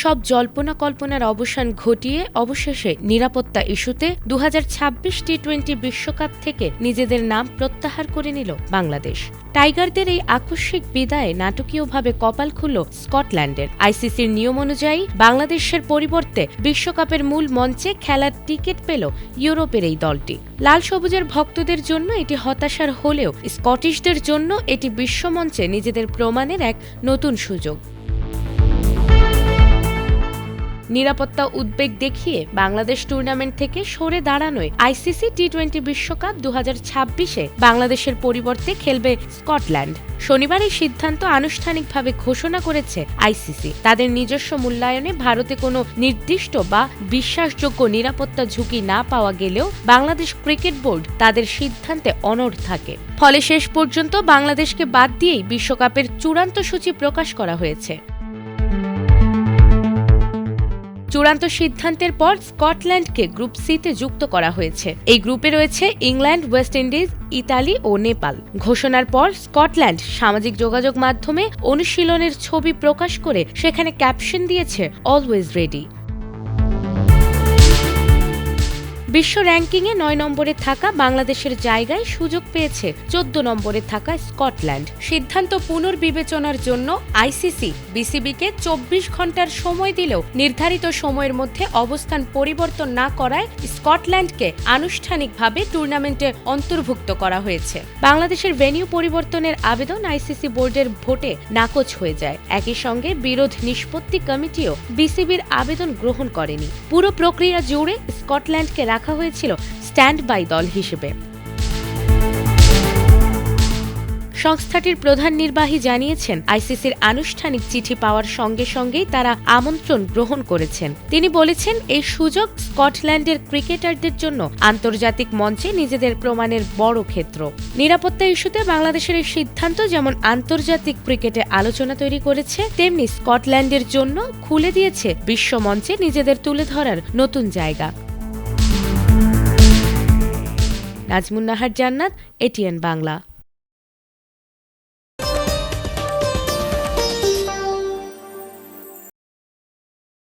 সব জল্পনা কল্পনার অবসান ঘটিয়ে অবশেষে নিরাপত্তা ইস্যুতে 2026 টি-20 বিশ্বকাপ থেকে নিজেদের নাম প্রত্যাহার করে নিল বাংলাদেশ। টাইগারদের এই আকস্মিক বিদায়ে নাটকীয়ভাবে কপাল খুলল স্কটল্যান্ডের। আইসিসির নিয়ম অনুযায়ী বাংলাদেশের পরিবর্তে বিশ্বকাপের মূল মঞ্চে খেলার টিকিট পেল ইউরোপের এই দলটি। লাল সবুজের ভক্তদের জন্য এটি হতাশার হলেও স্কটিশদের জন্য এটি বিশ্বমঞ্চে নিজেদের প্রমাণের এক নতুন সুযোগ। নিরাপত্তা উদ্বেগ দেখিয়ে বাংলাদেশ টুর্নামেন্ট থেকে সরে দাঁড়ানোয় আইসিসি টি-20 বিশ্বকাপ 2026-এ বাংলাদেশের পরিবর্তে খেলবে স্কটল্যান্ড। শনিবার এই সিদ্ধান্ত আনুষ্ঠানিকভাবে ঘোষণা করেছে আইসিসি। তাদের নিজস্ব মূল্যায়নে ভারতে কোনো নির্দিষ্ট বা বিশ্বাসযোগ্য নিরাপত্তা ঝুঁকি না পাওয়া গেলেও বাংলাদেশ ক্রিকেট বোর্ড তাদের সিদ্ধান্তে অনড় থাকে। ফলে শেষ পর্যন্ত বাংলাদেশকে বাদ দিয়েই বিশ্বকাপের চূড়ান্ত সূচি প্রকাশ করা হয়েছে। চূড়ান্ত সিদ্ধান্তের পর স্কটল্যান্ডকে গ্রুপ সিতে যুক্ত করা হয়েছে। এই গ্রুপে রয়েছে ইংল্যান্ড, ওয়েস্ট ইন্ডিজ, ইতালি ও নেপাল। ঘোষণার পর স্কটল্যান্ড সামাজিক যোগাযোগ মাধ্যমে অনুশীলনের ছবি প্রকাশ করে সেখানে ক্যাপশন দিয়েছে অলওয়েজ রেডি। বিশ্ব র্যাঙ্কিংয়ে 9 নম্বরে থাকা বাংলাদেশের জায়গায় সুযোগ পেয়েছে 14 নম্বরে থাকা স্কটল্যান্ড। সিদ্ধান্ত পুনর্বিবেচনার জন্য আইসিসি বিসিবিকে 24 ঘন্টার সময় দিলেও নির্ধারিত সময়ের মধ্যে অবস্থান পরিবর্তন না করায় স্কটল্যান্ডকে আনুষ্ঠানিকভাবে টুর্নামেন্টে অন্তর্ভুক্ত করা হয়েছে। বাংলাদেশের ভেন্যু পরিবর্তনের আবেদন আইসিসি বোর্ডের ভোটে নাকচ হয়ে যায়। একই সঙ্গে বিরোধ নিষ্পত্তি কমিটিও বিসিবির আবেদন গ্রহণ করেনি। পুরো প্রক্রিয়া জুড়ে স্কটল্যান্ডকে রাখা হয়েছিল স্ট্যান্ড বাই দল হিসেবে। সংস্থাটির প্রধান নির্বাহী জানিয়েছেন, আইসিসির আনুষ্ঠানিক চিঠি পাওয়ার সঙ্গে সঙ্গেই তারা আমন্ত্রণ গ্রহণ করেছেন। তিনি বলেছেন, এই সুযোগ স্কটল্যান্ডের ক্রিকেটারদের জন্য আন্তর্জাতিক মঞ্চে নিজেদের প্রমাণের বড় ক্ষেত্র। নিরাপত্তা ইস্যুতে বাংলাদেশের এই সিদ্ধান্ত যেমন আন্তর্জাতিক ক্রিকেটে আলোচনা তৈরি করেছে, তেমনি স্কটল্যান্ডের জন্য খুলে দিয়েছে বিশ্ব মঞ্চে নিজেদের তুলে ধরার নতুন জায়গা। নাজমুন নাহার জান্নাত, এটিএন বাংলা।